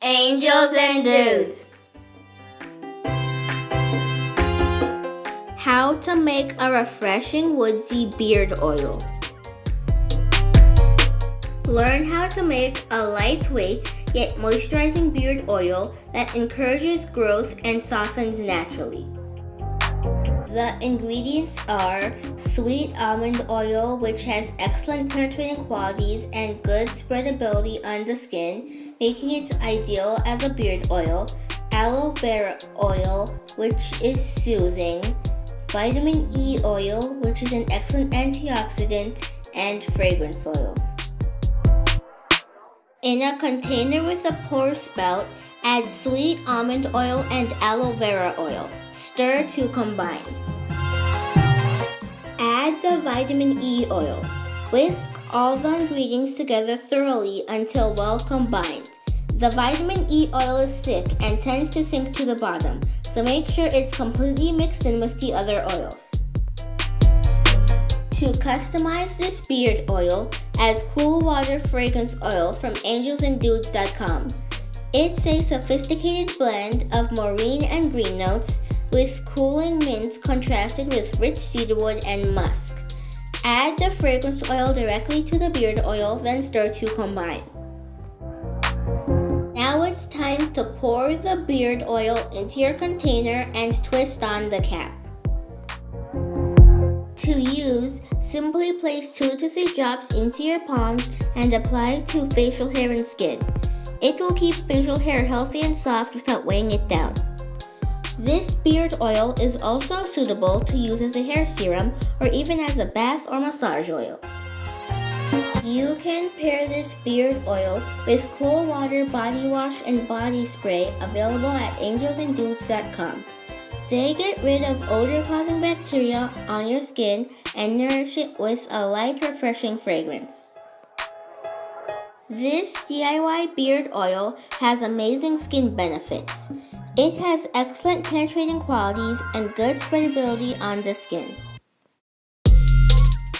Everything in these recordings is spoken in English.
Angels and Dudes. How to make a refreshing Woodsy beard oil. Learn how to make a lightweight yet moisturizing beard oil that encourages growth and softens naturally. The ingredients are sweet almond oil, which has excellent penetrating qualities and good spreadability on the skin, making it ideal as a beard oil, aloe vera oil, which is soothing, vitamin E oil, which is an excellent antioxidant, and fragrance oils. In a container with a pour spout, add sweet almond oil and aloe vera oil. Stir to combine. Add the vitamin E oil. Whisk all the ingredients together thoroughly until well combined. The vitamin E oil is thick and tends to sink to the bottom, so make sure it's completely mixed in with the other oils. To customize this beard oil, add cool water fragrance oil from angelsanddudes.com. It's a sophisticated blend of maureen and green notes with cooling mints contrasted with rich cedarwood and musk. Add the fragrance oil directly to the beard oil, then stir to combine. Now it's time to pour the beard oil into your container and twist on the cap. To use, simply place 2 to 3 drops into your palms and apply to facial hair and skin. It will keep facial hair healthy and soft without weighing it down. This beard oil is also suitable to use as a hair serum or even as a bath or massage oil. You can pair this beard oil with cool water body wash and body spray available at angelsanddudes.com. They get rid of odor-causing bacteria on your skin and nourish it with a light, refreshing fragrance. This DIY beard oil has amazing skin benefits. It has excellent penetrating qualities and good spreadability on the skin.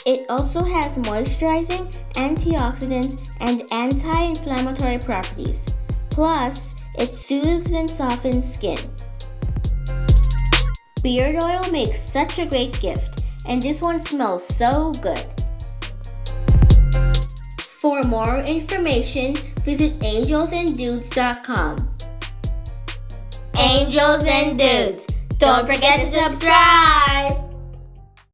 It also has moisturizing, antioxidant, and anti-inflammatory properties. Plus, it soothes and softens skin. Beard oil makes such a great gift, and this one smells so good. For more information, visit angelsanddudes.com. Angels and Dudes, don't forget to subscribe!